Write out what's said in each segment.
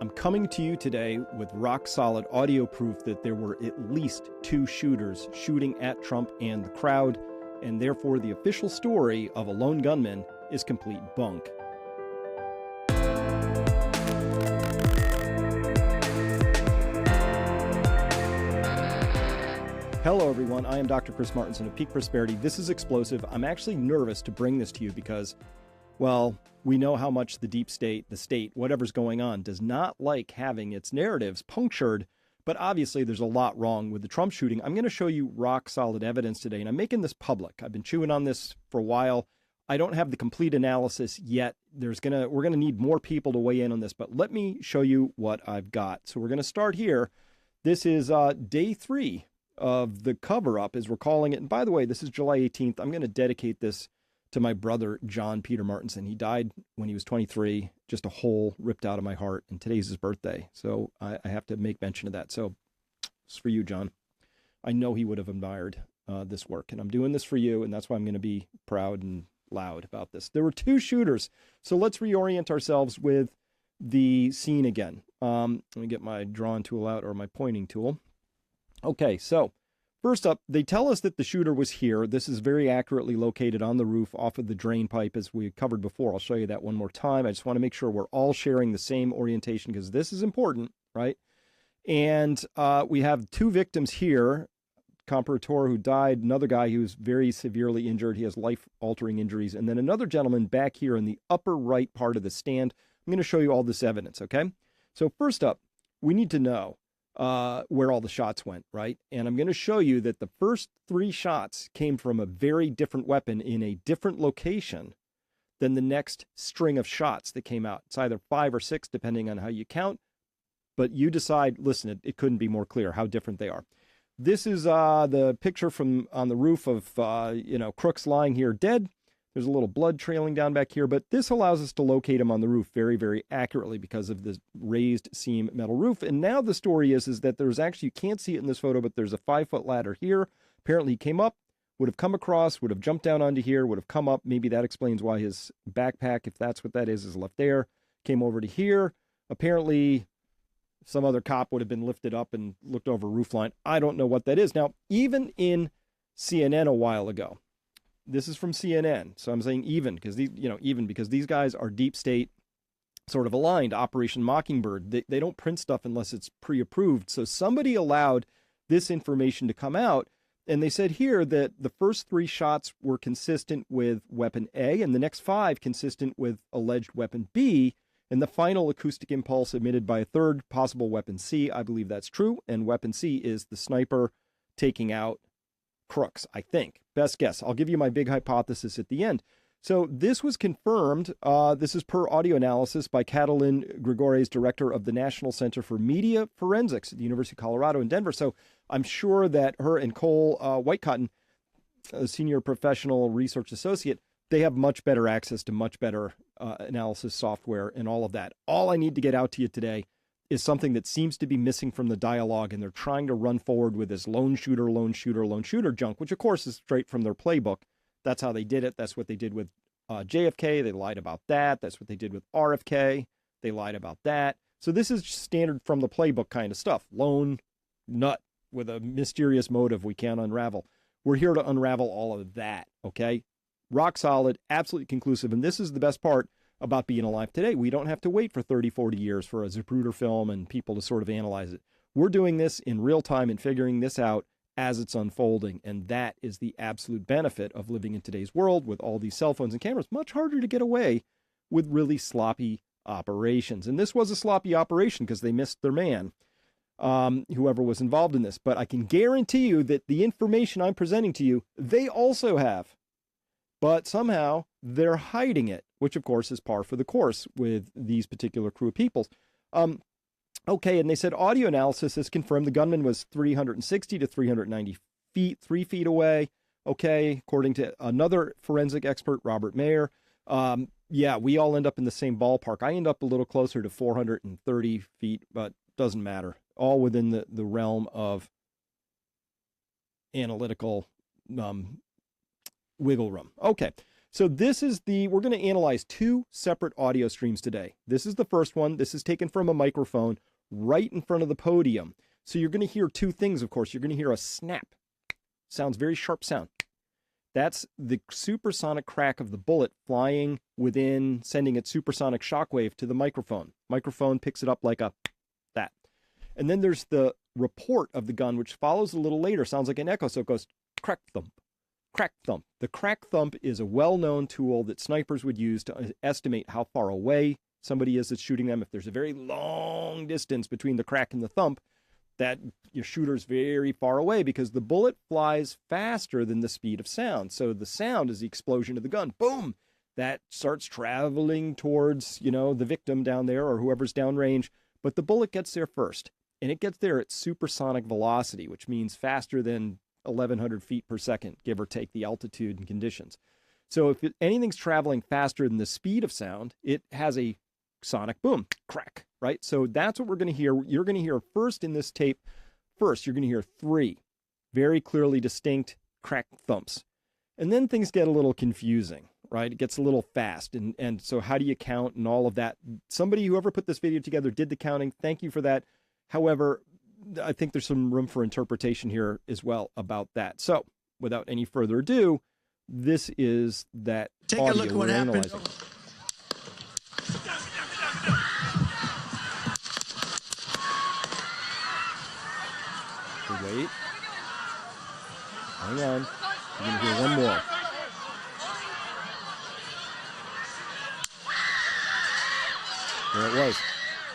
I'm coming to you today with rock-solid audio proof that there were at least 2 shooters shooting at Trump and the crowd, and therefore the official story of a lone gunman is complete bunk. Hello everyone, I am Dr. Chris Martinson of Peak Prosperity. This is explosive. I'm actually nervous to bring this to you because, well, we know how much the deep state, the state, whatever's going on, does not like having its narratives punctured, but obviously there's a lot wrong with the Trump shooting. I'm going to show you rock-solid evidence today, and I'm making this public. I've been chewing on this for a while. I don't have the complete analysis yet. We're going to need more people to weigh in on this, but let me show you what I've got. So we're going to start here. This is day 3 of the cover-up, as we're calling it. And by the way, this is July 18th. I'm going to dedicate this to my brother, John Peter Martinson. He died when he was 23, just a hole ripped out of my heart, and today's his birthday. So I have to make mention of that. So it's for you, John. I know he would have admired this work, and I'm doing this for you, and that's why I'm going to be proud and loud about this. There were 2 shooters, so let's reorient ourselves with the scene again. Let me get my drawing tool out, or my pointing tool. Okay, so first up, they tell us that the shooter was here. This is very accurately located on the roof off of the drain pipe, as we covered before. I'll show you that one more time. I just want to make sure we're all sharing the same orientation because this is important, right? And we have 2 victims here. Comparator, who died, another guy who was very severely injured. He has life-altering injuries. And then another gentleman back here in the upper right part of the stand. I'm going to show you all this evidence, okay? So first up, we need to know where all the shots went, right? And I'm going to show you that the first 3 shots came from a very different weapon in a different location than the next string of shots that came out. It's either 5 or 6, depending on how you count, but you decide. Listen, it couldn't be more clear how different they are. This is the picture from on the roof of, Crooks lying here dead. There's a little blood trailing down back here, but this allows us to locate him on the roof very, very accurately because of the raised seam metal roof. And now the story is that there's actually, you can't see it in this photo, but there's a 5-foot ladder here. Apparently he came up, would have come across, would have jumped down onto here, would have come up. Maybe that explains why his backpack, if that's what that is left there. Came over to here. Apparently some other cop would have been lifted up and looked over a roof line. I don't know what that is. Now, even in CNN a while ago, this is from CNN, so I'm saying even because these guys are deep state sort of aligned. Operation Mockingbird, they don't print stuff unless it's pre-approved. So somebody allowed this information to come out, and they said here that the first 3 shots were consistent with weapon A, and the next 5 consistent with alleged weapon B, and the final acoustic impulse emitted by a third possible weapon C. I believe that's true, and weapon C is the sniper taking out Crooks, I think. Best guess. I'll give you my big hypothesis at the end. So this was confirmed. This is per audio analysis by Catalin Gregores, director of the National Center for Media Forensics at the University of Colorado in Denver. So I'm sure that her and Cole Whitecotton, a senior professional research associate, they have much better access to much better analysis software and all of that. All I need to get out to you today is something that seems to be missing from the dialogue, and they're trying to run forward with this lone shooter junk, which of course is straight from their playbook. That's how they did it. That's what they did with JFK. They lied about that. That's what they did with RFK. They lied about that. So this is standard from the playbook kind of stuff. Lone nut with a mysterious motive we can't unravel. We're here to unravel all of that, okay? Rock solid, absolutely conclusive, and this is the best part about being alive today. We don't have to wait for 30, 40 years for a Zapruder film and people to sort of analyze it. We're doing this in real time and figuring this out as it's unfolding, and that is the absolute benefit of living in today's world with all these cell phones and cameras. Much harder to get away with really sloppy operations. And this was a sloppy operation because they missed their man, whoever was involved in this. But I can guarantee you that the information I'm presenting to you, they also have. But somehow they're hiding it, which of course is par for the course with these particular crew of people. Okay, and they said audio analysis has confirmed the gunman was 360 to 390 feet, 3 feet away. Okay, according to another forensic expert, Robert Mayer. Yeah, we all end up in the same ballpark. I end up a little closer to 430 feet, but doesn't matter. All within the realm of analytical wiggle room. Okay, So this is we're going to analyze two separate audio streams today. This is the first one. This is taken from a microphone right in front of the podium. So you're going to hear two things, of course. You're going to hear a snap. Sounds very sharp sound. That's the supersonic crack of the bullet flying within, sending its supersonic shockwave to the microphone. Microphone picks it up like that. And then there's the report of the gun, which follows a little later. Sounds like an echo, so it goes crack thump, crack thump. The crack thump is a well-known tool that snipers would use to estimate how far away somebody is that's shooting them. If there's a very long distance between the crack and the thump, that your shooter's very far away because the bullet flies faster than the speed of sound. So the sound is the explosion of the gun. Boom! That starts traveling towards, the victim down there or whoever's downrange. But the bullet gets there first. And it gets there at supersonic velocity, which means faster than 1,100 feet per second, give or take the altitude and conditions. So if anything's traveling faster than the speed of sound, it has a sonic boom, crack, right? So that's what we're going to hear. You're going to hear first in this tape, you're going to hear 3 very clearly distinct crack thumps. And then things get a little confusing, right? It gets a little fast. And so how do you count and all of that? Whoever put this video together did the counting. Thank you for that. However, I think there's some room for interpretation here as well about that. So without any further ado, this is that Take audio a look at what we're happened. analyzing. Wait. Hang on. You're going to hear one more. There it was.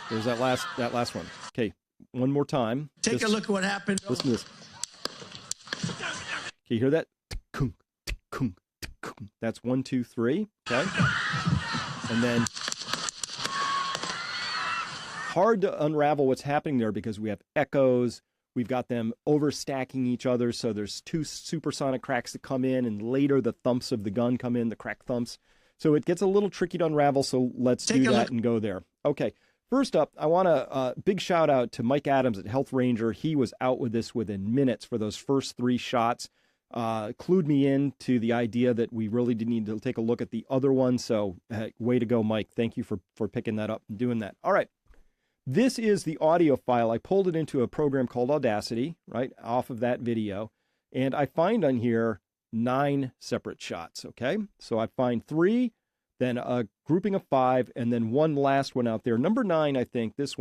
There's that last one. Okay, one more time. Take a look at what happened. Listen to this. Can you hear that? That's 1, 2, 3. Okay. And then hard to unravel what's happening there because we have echoes. We've got them overstacking each other. So there's 2 supersonic cracks that come in, and later the thumps of the gun come in, the crack thumps. So it gets a little tricky to unravel. So let's do that and go there. Okay. First up, I want a big shout out to Mike Adams at Health Ranger. He was out with this within minutes for those first 3 shots. Clued me in to the idea that we really did need to take a look at the other one. So way to go, Mike. Thank you for picking that up and doing that. All right. This is the audio file. I pulled it into a program called Audacity, right, off of that video. And I find on here 9 separate shots, okay? So I find 3, then a grouping of 5, and then one last one out there. Number 9, I think, this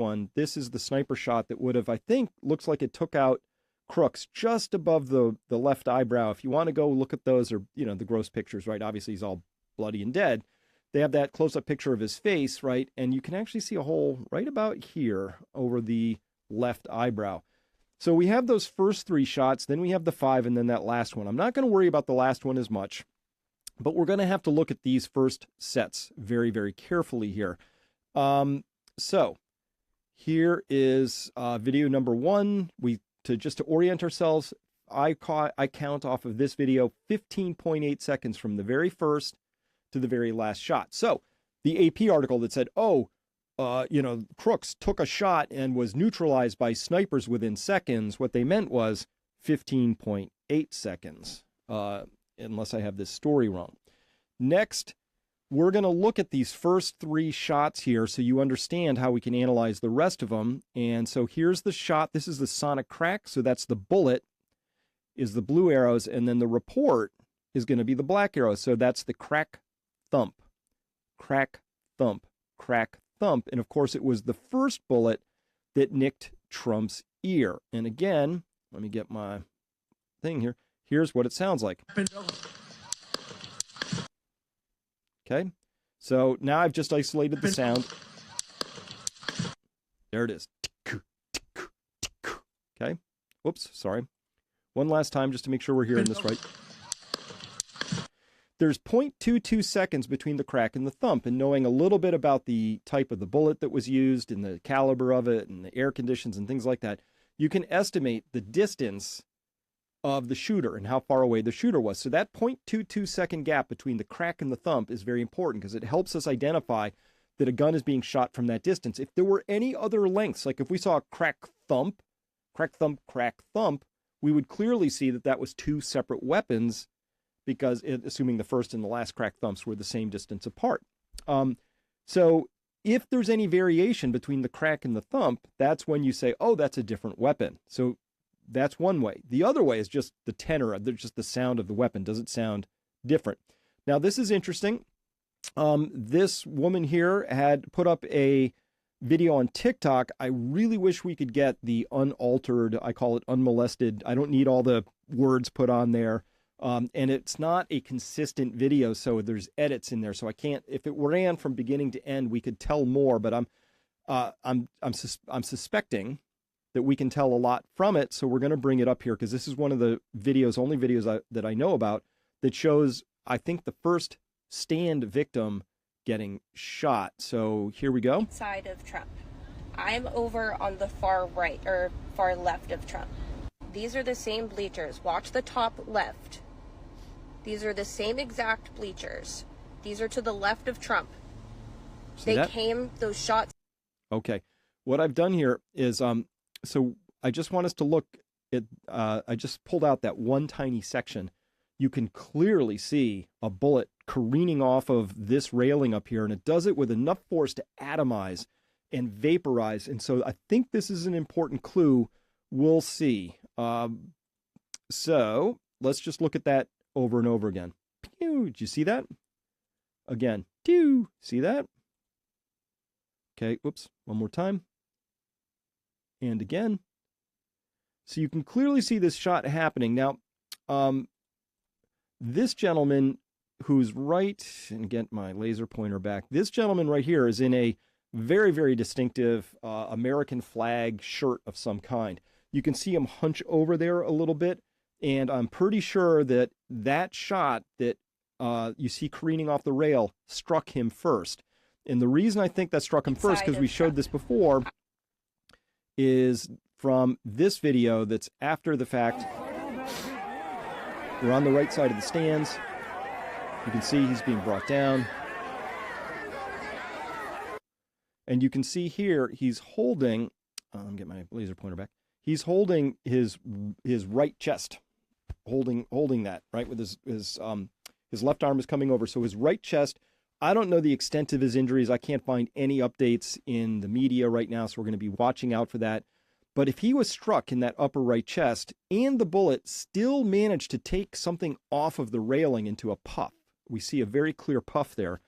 is the sniper shot that would have, I think, looks like it took out Crooks just above the left eyebrow. If you want to go look at those, or, the gross pictures, right? Obviously, he's all bloody and dead. They have that close-up picture of his face, right? And you can actually see a hole right about here over the left eyebrow. So we have those first 3 shots, then we have the 5, and then that last one. I'm not going to worry about the last one as much, but we're going to have to look at these first sets very, very carefully here. So here is video number 1. Just to orient ourselves, I count off of this video 15.8 seconds from the very first to the very last shot. So the AP article that said, Crooks took a shot and was neutralized by snipers within seconds, what they meant was 15.8 seconds, unless I have this story wrong. Next, we're going to look at these first 3 shots here so you understand how we can analyze the rest of them. And so here's the shot. This is the sonic crack. So that's the bullet is the blue arrows, and then the report is going to be the black arrows. So that's the crack thump, crack thump, crack thump. And of course, it was the first bullet that nicked Trump's ear. And again, let me get my thing here. Here's what it sounds like. Okay, so now I've just isolated the sound. There it is. Okay, whoops, sorry. One last time just to make sure we're hearing this right. There's 0.22 seconds between the crack and the thump, and knowing a little bit about the type of the bullet that was used and the caliber of it and the air conditions and things like that, you can estimate the distance of the shooter and how far away the shooter was. So that 0.22 second gap between the crack and the thump is very important because it helps us identify that a gun is being shot from that distance. If there were any other lengths, like if we saw a crack thump, we would clearly see that that was 2 separate weapons because assuming the first and the last cracked thumps were the same distance apart. So if there's any variation between the crack and the thump, that's when you say, oh, that's a different weapon. So that's one way. The other way is just the tenor, just the sound of the weapon. Does it sound different? Now, this is interesting. This woman here had put up a video on TikTok. I really wish we could get the unaltered, I call it unmolested. I don't need all the words put on there. And it's not a consistent video, so there's edits in there. So I can't, if it ran from beginning to end, we could tell more, but I'm suspecting that we can tell a lot from it. So we're going to bring it up here because this is one of the videos, only videos that I know about, that shows, I think, the first stand victim getting shot. So here we go. Side of Trump. I'm over on the far right or far left of Trump. These are the same bleachers. Watch the top left. These are the same exact bleachers. These are to the left of Trump. See that? Those shots. Okay. What I've done here is, so I just want us to look at, I just pulled out that one tiny section. You can clearly see a bullet careening off of this railing up here, and it does it with enough force to atomize and vaporize. And so I think this is an important clue. We'll see. So let's just look at that over and over again. Pew! Did you see that? Again. Pew! See that? Okay, whoops. One more time. And again. So you can clearly see this shot happening. Now, this gentleman who's right, and get my laser pointer back, this gentleman right here is in a very, very distinctive American flag shirt of some kind. You can see him hunch over there a little bit, and I'm pretty sure that that shot that you see careening off the rail struck him first. And the reason I think that struck him first, because we showed this before, is from this video that's after the fact. We're on the right side of the stands. You can see he's being brought down. And you can see here he's holding, get my laser pointer back. He's holding his right chest, holding that, right, with his left arm is coming over. So his right chest, I don't know the extent of his injuries. I can't find any updates in the media right now, so we're going to be watching out for that. But if he was struck in that upper right chest and the bullet still managed to take something off of the railing into a puff, we see a very clear puff there.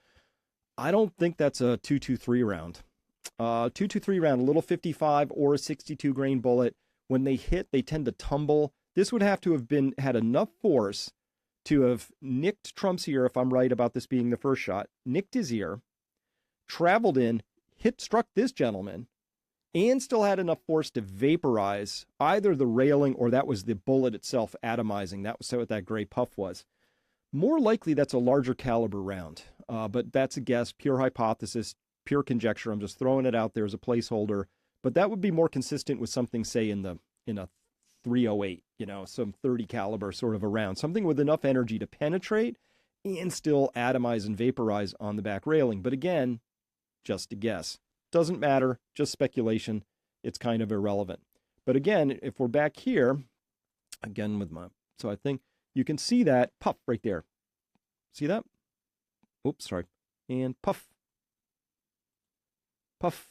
I don't think that's a .223 round. .223 round, a little 55 or a 62 grain bullet. When they hit, they tend to tumble. This would have to have had enough force to have nicked Trump's ear, if I'm right about this being the first shot, nicked his ear, traveled in, struck this gentleman, and still had enough force to vaporize either the railing or that was the bullet itself atomizing. That was what that gray puff was. More likely that's a larger caliber round, but that's a guess, pure hypothesis, pure conjecture. I'm just throwing it out there as a placeholder, but that would be more consistent with something, say, in a 308, some 30 caliber sort of a round, something with enough energy to penetrate and still atomize and vaporize on the back railing. But again, just a guess. Doesn't matter, just speculation. It's kind of irrelevant. But again, if we're back here, again so I think you can see that puff right there. See that? Oops, sorry. And puff. Puff.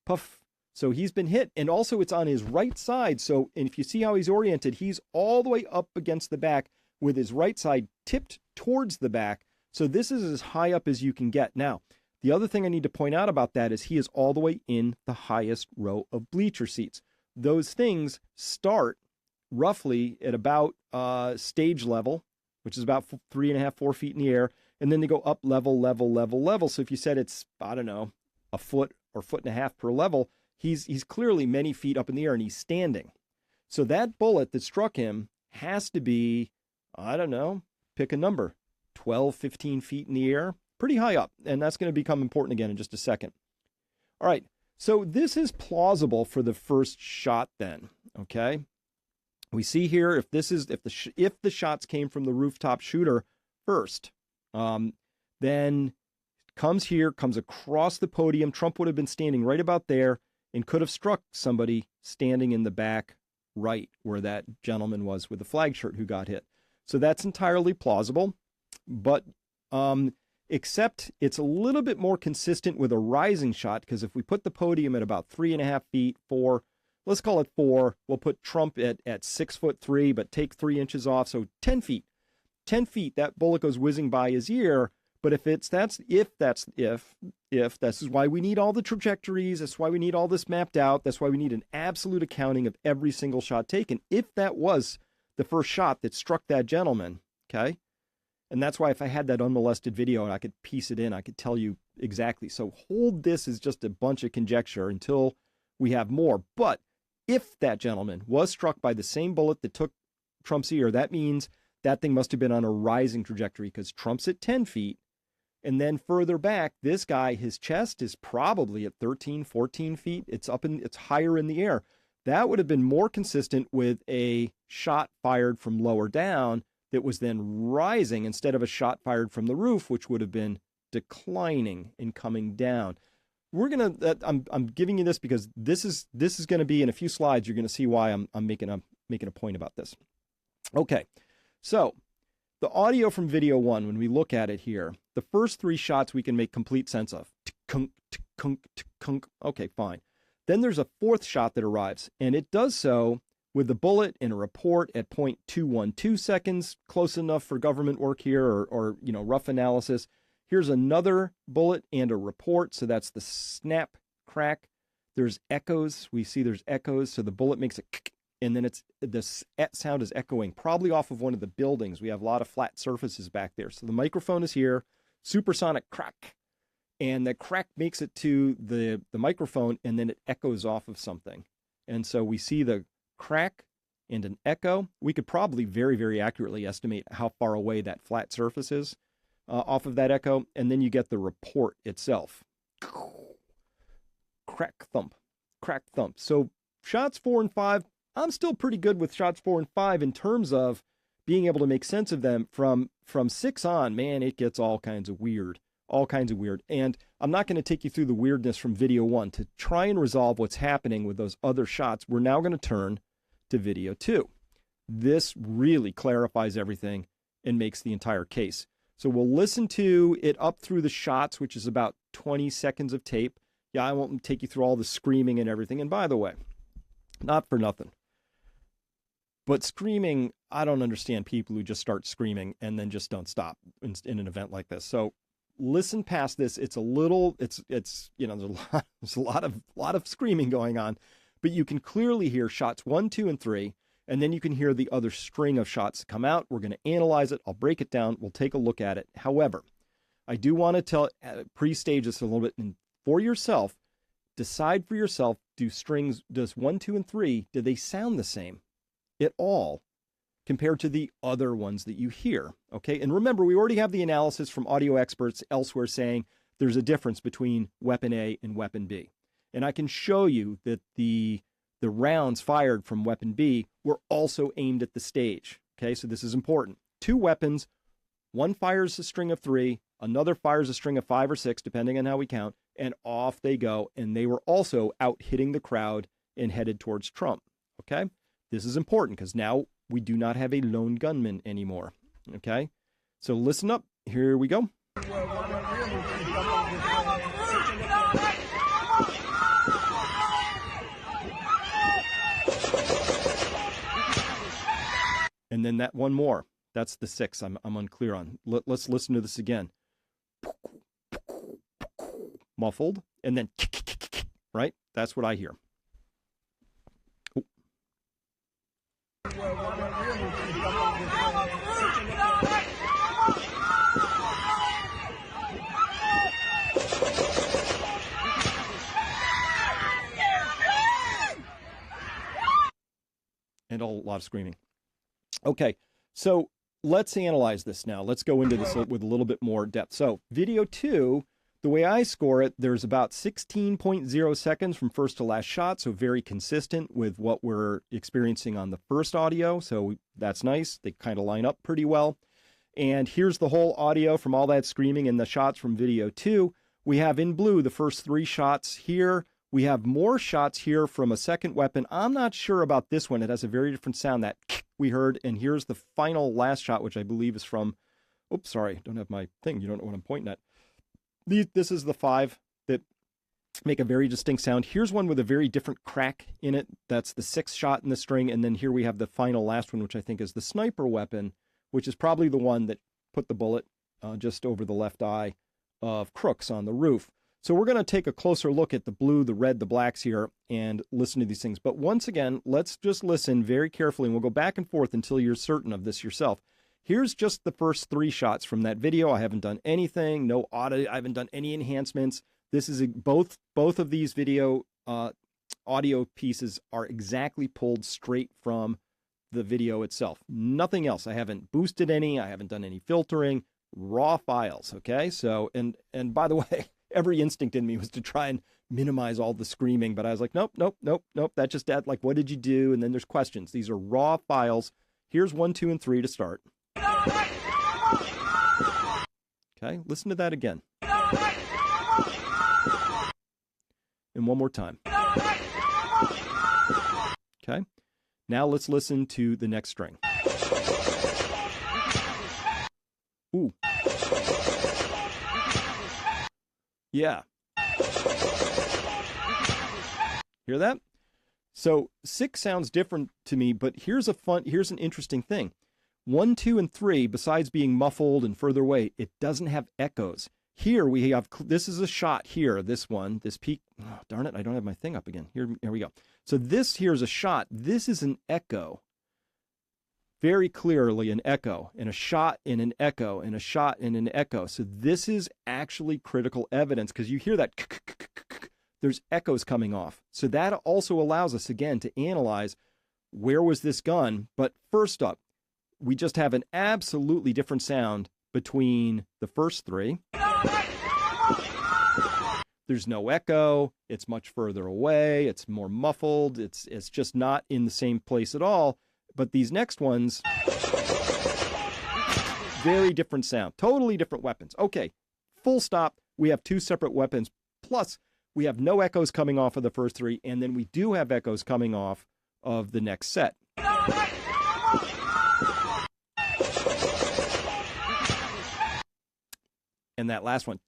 Puff. So he's been hit, and also it's on his right side. So, and if you see how he's oriented, he's all the way up against the back with his right side tipped towards the back. So this is as high up as you can get. Now, the other thing I need to point out about that is he is all the way in the highest row of bleacher seats. Those things start roughly at about stage level, which is about 3.5, 4 feet in the air, and then they go up level. So if you said it's, I don't know, a foot or foot and a half per level, he's clearly many feet up in the air, and he's standing. So that bullet that struck him has to be, I don't know, pick a number, 12, 15 feet in the air. Pretty high up, and that's going to become important again in just a second. All right, so this is plausible for the first shot then, okay? We see here if the shots came from the rooftop shooter first, then comes across the podium. Trump would have been standing right about there and could have struck somebody standing in the back right where that gentleman was with the flag shirt who got hit. So that's entirely plausible, but except it's a little bit more consistent with a rising shot, because if we put the podium at about 3.5 feet, 4, let's call it 4, we'll put Trump at 6'3", but take 3 inches off, so 10 feet. 10 feet, that bullet goes whizzing by his ear. But if this is why we need all the trajectories, that's why we need all this mapped out, that's why we need an absolute accounting of every single shot taken. If that was the first shot that struck that gentleman, okay? And that's why if I had that unmolested video and I could piece it in, I could tell you exactly. So hold this as just a bunch of conjecture until we have more. But if that gentleman was struck by the same bullet that took Trump's ear, that means that thing must have been on a rising trajectory, because Trump's at 10 feet. And then further back, this guy, his chest is probably at 13, 14 feet. It's higher in the air. That would have been more consistent with a shot fired from lower down that was then rising, instead of a shot fired from the roof, which would have been declining and coming down. I'm giving you this because this is going to be in a few slides. You're going to see why I'm making a point about this. Okay, so the audio from video 1, when we look at it here, the first 3 shots we can make complete sense of. Okay, fine. Then there's a 4th shot that arrives, and it does so with the bullet in a report at 0.212 seconds, close enough for government work here, or rough analysis. Here's another bullet and a report, so that's the snap, crack. There's echoes. We see there's echoes, so the bullet makes a and then this sound is echoing, probably off of one of the buildings. We have a lot of flat surfaces back there. So the microphone is here, supersonic crack, and the crack makes it to the microphone, and then it echoes off of something. And so we see the crack and an echo. We could probably very, very accurately estimate how far away that flat surface is off of that echo, and then you get the report itself. Crack, thump, crack, thump. So shots 4 and 5, I'm still pretty good with shots 4 and 5 in terms of being able to make sense of them. From 6 on, man, it gets all kinds of weird. And I'm not going to take you through the weirdness from video 1. To try and resolve what's happening with those other shots, we're now going to turn to video 2. This really clarifies everything and makes the entire case. So we'll listen to it up through the shots, which is about 20 seconds of tape. Yeah, I won't take you through all the screaming and everything. And by the way, not for nothing, but screaming, I don't understand people who just start screaming and then just don't stop in an event like this. So listen past this. It's there's a lot of screaming going on, but you can clearly hear shots 1, 2, and 3, and then you can hear the other string of shots come out. We're going to analyze it. I'll break it down. We'll take a look at it. However, I do want to pre-stage this a little bit, and for yourself, decide for yourself, does 1, 2, and 3, do they sound the same at all compared to the other ones that you hear? Okay, and remember, we already have the analysis from audio experts elsewhere saying there's a difference between weapon A and weapon B. And I can show you that the rounds fired from weapon B were also aimed at the stage. Okay, so this is important. 2 weapons, one fires a string of 3, another fires a string of 5 or 6, depending on how we count, and off they go. And they were also out hitting the crowd and headed towards Trump. Okay, this is important because now we do not have a lone gunman anymore. Okay, so listen up. Here we go. And then that one more. That's the 6 I'm unclear on. Let's listen to this again. Muffled, and then right? That's what I hear. Oh. And a lot of screaming. Okay, so let's analyze this now. Let's go into this with a little bit more depth. So video 2, the way I score it, there's about 16.0 seconds from first to last shot, so very consistent with what we're experiencing on the first audio, so that's nice. They kind of line up pretty well. And here's the whole audio from all that screaming and the shots from video 2. We have in blue the first 3 shots here. We have more shots here from a second weapon. I'm not sure about this one. It has a very different sound, that we heard, and here's the final last shot, which I believe is from, oops, sorry, don't have my thing. You don't know what I'm pointing at. This is the 5 that make a very distinct sound. Here's one with a very different crack in it. That's the 6th shot in the string. And then here we have the final last one, which I think is the sniper weapon, which is probably the one that put the bullet just over the left eye of Crooks on the roof. So we're going to take a closer look at the blue, the red, the blacks here and listen to these things. But once again, let's just listen very carefully, and we'll go back and forth until you're certain of this yourself. Here's just the first 3 shots from that video. I haven't done anything, no audio, I haven't done any enhancements. This is both of these video audio pieces are exactly pulled straight from the video itself. Nothing else. I haven't boosted any, I haven't done any filtering, raw files, okay? So, and by the way, every instinct in me was to try and minimize all the screaming, but I was like, nope. That just add, like, what did you do? And then there's questions. These are raw files. Here's 1, 2, and 3 to start. Okay, listen to that again. And one more time. Okay, now let's listen to the next string. Ooh. Yeah. Hear that? So 6 sounds different to me, but here's an interesting thing. 1, 2, and 3, besides being muffled and further away, it doesn't have echoes. Here we have, this is a shot here, this one, this peak. Oh, darn it, I don't have my thing up again. Here we go. So this here is a shot. This is an echo. Very clearly an echo, and a shot in an echo, and a shot in an echo. So this is actually critical evidence, because you hear that, there's echoes coming off. So that also allows us, again, to analyze where was this gun. But first up, we just have an absolutely different sound between the first 3. There's no echo. It's much further away. It's more muffled. It's just not in the same place at all. But these next ones, very different sound, totally different weapons. Okay, full stop. We have 2 separate weapons. Plus, we have no echoes coming off of the first 3, and then we do have echoes coming off of the next set. And that last one,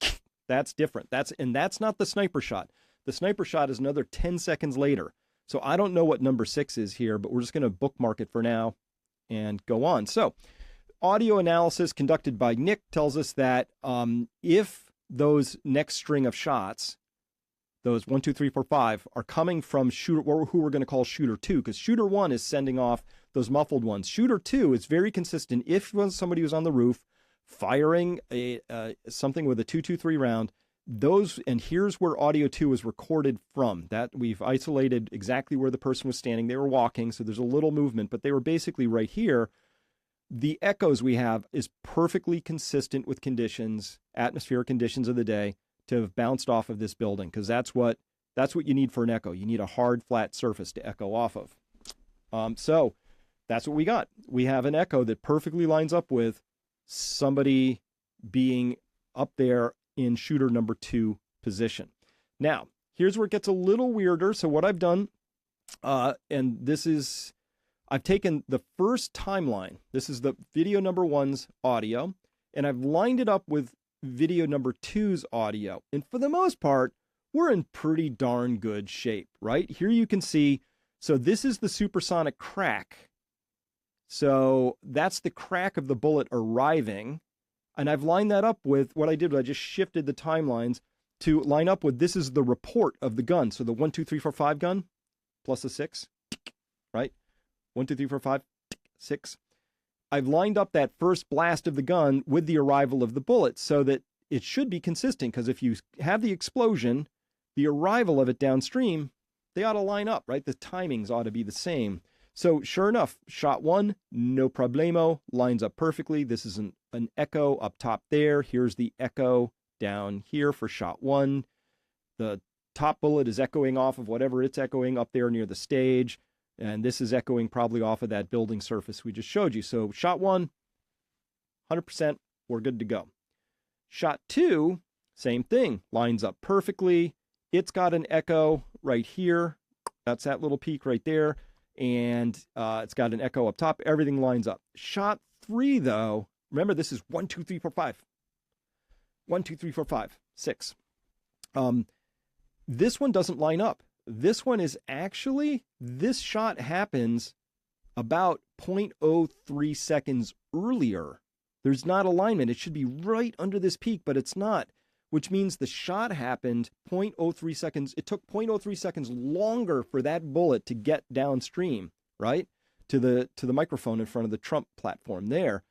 that's different. That's not the sniper shot. The sniper shot is another 10 seconds later. So I don't know what number 6 is here, but we're just going to bookmark it for now and go on. So audio analysis conducted by Nick tells us that if those next string of shots, those 1, 2, 3, 4, 5, are coming from shooter, who we're going to call shooter 2, because shooter 1 is sending off those muffled ones. Shooter 2 is very consistent. If somebody was on the roof firing something with a 223 round, those, and here's where audio 2 is recorded from. That we've isolated exactly where the person was standing. They were walking, so there's a little movement, but they were basically right here. The echoes we have is perfectly consistent with conditions, atmospheric conditions of the day, to have bounced off of this building, because that's what you need for an echo. You need a hard, flat surface to echo off of. So that's what we got. We have an echo that perfectly lines up with somebody being up there in shooter number 2 position. Now, here's where it gets a little weirder. So what I've done, and this is, I've taken the first timeline. This is the video number 1's audio, and I've lined it up with video number 2's audio. And for the most part, we're in pretty darn good shape, right? Here you can see, so this is the supersonic crack. So that's the crack of the bullet arriving. And I've lined that up with what I did. I just shifted the timelines to line up with, this is the report of the gun. So the 1, 2, 3, 4, 5 gun plus a 6, right? 1, 2, 3, 4, 5, 6. I've lined up that first blast of the gun with the arrival of the bullet so that it should be consistent, because if you have the explosion, the arrival of it downstream, they ought to line up, right? The timings ought to be the same. So sure enough, shot 1, no problemo, lines up perfectly. This is an echo up top there. Here's the echo down here for shot 1. The top bullet is echoing off of whatever it's echoing up there near the stage. And this is echoing probably off of that building surface we just showed you. So shot 1, 100%, we're good to go. Shot 2, same thing, lines up perfectly. It's got an echo right here. That's that little peak right there. and it's got an echo up top. Everything lines up. Shot 3, though, remember this is 1, 2, 3, 4, 5. 1, 2, 3, 4, 5, 6. This one doesn't line up. This one is actually, this shot happens about 0.03 seconds earlier. There's not alignment. It should be right under this peak, but it's not, which means the shot happened 0.03 seconds. It took 0.03 seconds longer for that bullet to get downstream, right? To the microphone in front of the Trump platform there.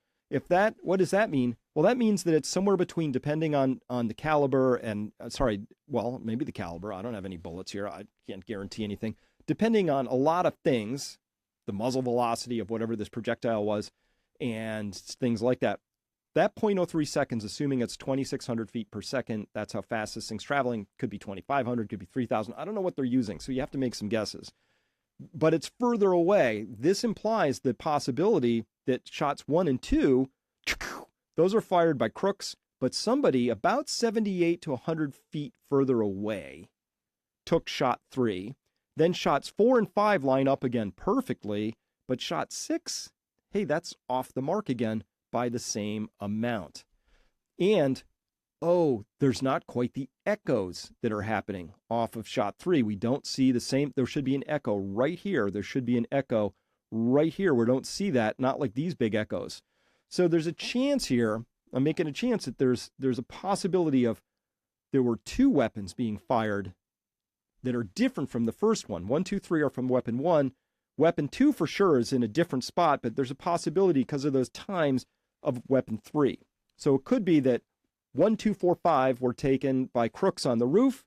What does that mean? Well, that means that it's somewhere between, depending on the caliber and, maybe the caliber. I don't have any bullets here. I can't guarantee anything. Depending on a lot of things, the muzzle velocity of whatever this projectile was, and things like that. That 0.03 seconds, assuming it's 2,600 feet per second, that's how fast this thing's traveling. Could be 2,500, could be 3,000. I don't know what they're using, so you have to make some guesses. But it's further away. This implies the possibility that shots 1 and 2, those are fired by crooks, but somebody about 78 to 100 feet further away took shot 3. Then shots 4 and 5 line up again perfectly, but shot 6, hey, that's off the mark again by the same amount. And, there's not quite the echoes that are happening off of shot 3. We don't see the same. There should be an echo right here. There should be an echo right here. We don't see that, not like these big echoes. So there's a chance here, I'm making a chance that there's a possibility of there were 2 weapons being fired that are different from the first one. 1, 2, 3 are from weapon 1. Weapon 2 for sure is in a different spot, but there's a possibility because of those times of weapon 3. So it could be that 1, 2, 4, 5 were taken by crooks on the roof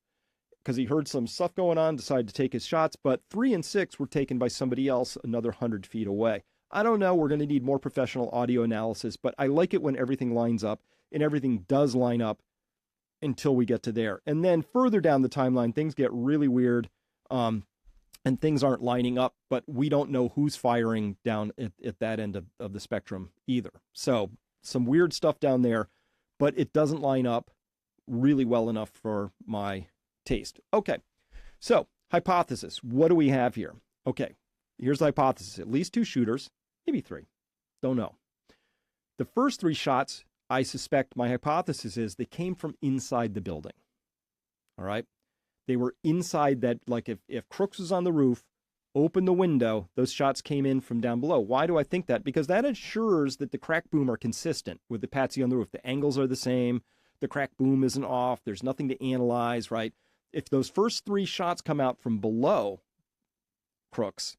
because he heard some stuff going on, decided to take his shots, but 3 and 6 were taken by somebody else another 100 feet away. I don't know. We're going to need more professional audio analysis, but I like it when everything lines up, and everything does line up until we get to there. And then further down the timeline, things get really weird, and things aren't lining up, but we don't know who's firing down at that end of the spectrum either. So some weird stuff down there, but it doesn't line up really well enough for my taste. Okay, so hypothesis. What do we have here? Okay, here's the hypothesis. At least 2 shooters, maybe 3. Don't know. The first 3 shots, I suspect, my hypothesis is they came from inside the building. All right? They were inside that, like if Crooks was on the roof, opened the window, those shots came in from down below. Why do I think that? Because that ensures that the crack boom are consistent with the Patsy on the roof. The angles are the same. The crack boom isn't off. There's nothing to analyze, right? If those first 3 shots come out from below Crooks,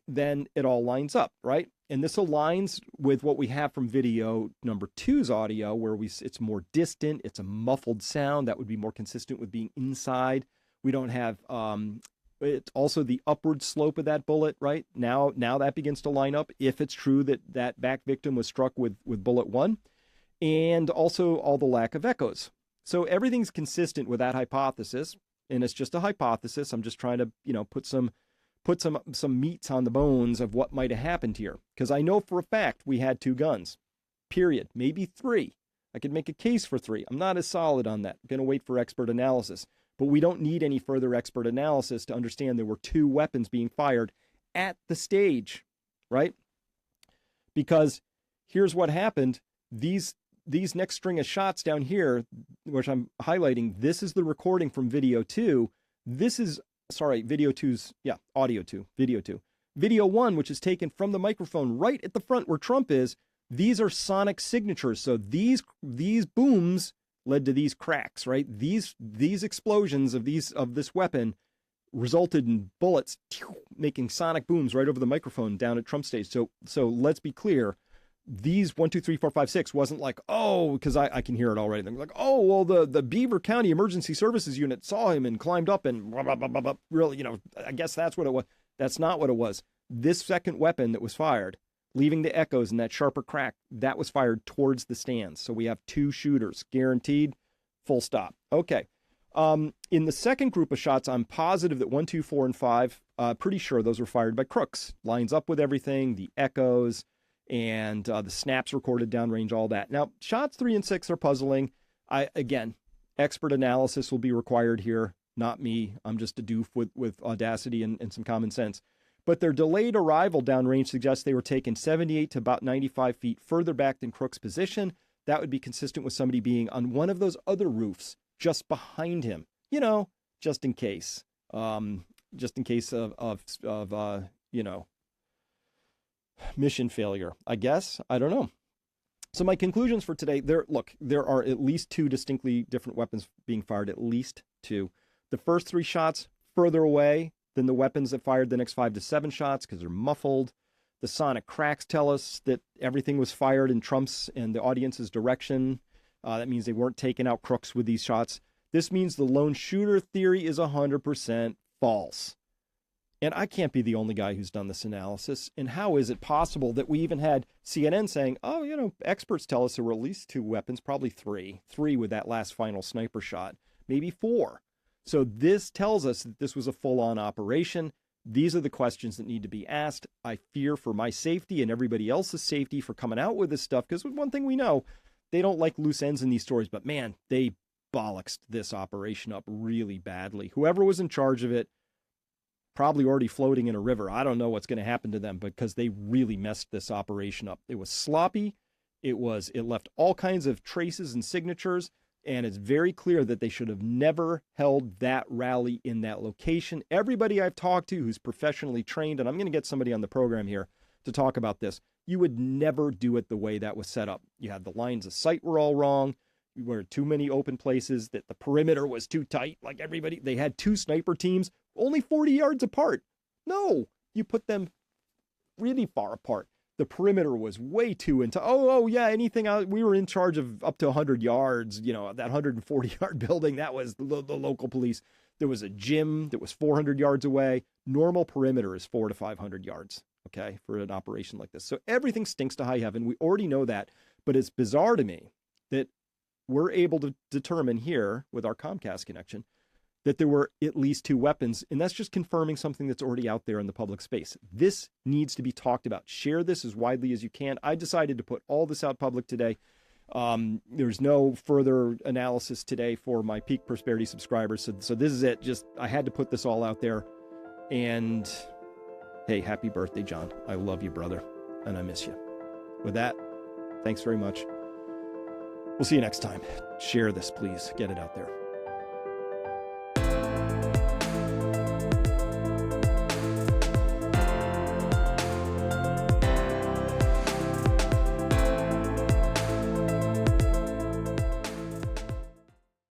then it all lines up, right? And this aligns with what we have from video number 2's audio, where it's more distant, it's a muffled sound that would be more consistent with being inside. We don't have, it's also the upward slope of that bullet, right? Now that begins to line up if it's true that that back victim was struck with bullet 1, and also all the lack of echoes. So everything's consistent with that hypothesis, and it's just a hypothesis. I'm just trying to, put some meats on the bones of what might have happened here. Because I know for a fact we had 2 guns, period, maybe 3. I could make a case for 3. I'm not as solid on that. I'm going to wait for expert analysis. But we don't need any further expert analysis to understand there were 2 weapons being fired at the stage, right? Because here's what happened. These next string of shots down here, which I'm highlighting, this is the recording from video 2. This is, video 2's, audio 2, video 2. Video 1, which is taken from the microphone right at the front where Trump is, these are sonic signatures. So these booms led to these cracks, right? These explosions of this weapon resulted in bullets making sonic booms right over the microphone down at Trump stage. So let's be clear. These 1, 2, 3, 4, 5, 6 wasn't like, because I can hear it already. They're like, the Beaver County Emergency Services Unit saw him and climbed up and blah, blah, blah, blah, blah. Really, I guess that's what it was. That's not what it was. This second weapon that was fired, leaving the echoes and that sharper crack, that was fired towards the stands. So we have 2 shooters, guaranteed, full stop. Okay. In the second group of shots, I'm positive that 1, 2, 4, and 5, pretty sure those were fired by crooks. Lines up with everything, the echoes, and the snaps recorded downrange, all that. Now, shots 3 and 6 are puzzling. Again, expert analysis will be required here, not me. I'm just a doof with audacity and some common sense. But their delayed arrival downrange suggests they were taken 78 to about 95 feet further back than Crook's position. That would be consistent with somebody being on one of those other roofs just behind him, just in case. Just in case of mission failure, I guess. I don't know. So my conclusions for today, there are at least 2 distinctly different weapons being fired, at least 2. The first 3 shots further away than the weapons that fired the next 5 to 7 shots because they're muffled. The sonic cracks tell us that everything was fired in Trump's and the audience's direction. That means they weren't taking out crooks with these shots. This means the lone shooter theory is 100% false. And I can't be the only guy who's done this analysis. And how is it possible that we even had CNN saying, experts tell us there were at least 2 weapons, probably 3 with that last final sniper shot, maybe 4. So this tells us that this was a full-on operation. These are the questions that need to be asked. I fear for my safety and everybody else's safety for coming out with this stuff, because one thing we know, they don't like loose ends in these stories, but man, they bollocksed this operation up really badly. Whoever was in charge of it, probably already floating in a river. I don't know what's going to happen to them because they really messed this operation up. It was sloppy. It left all kinds of traces and signatures. And it's very clear that they should have never held that rally in that location. Everybody I've talked to who's professionally trained, and I'm going to get somebody on the program here to talk about this, you would never do it the way that was set up. You had the lines of sight were all wrong. You were too many open places, that the perimeter was too tight. Like they had 2 sniper teams only 40 yards apart. No, you put them really far apart. The perimeter was way too into, anything out. We were in charge of up to 100 yards, that 140-yard building. That was the local police. There was a gym that was 400 yards away. Normal perimeter is 400 to 500 yards, okay, for an operation like this. So everything stinks to high heaven. We already know that, but it's bizarre to me that we're able to determine here with our Comcast connection that there were at least 2 weapons, and that's just confirming something that's already out there in the public space. This needs to be talked about. Share this as widely as you can. I decided to put all this out public today. There's no further analysis today for my Peak Prosperity subscribers, so this is it. Just, I had to put this all out there. And hey, happy birthday, John. I love you, brother, and I miss you. With that, thanks very much. We'll see you next time. Share this, please. Get it out there.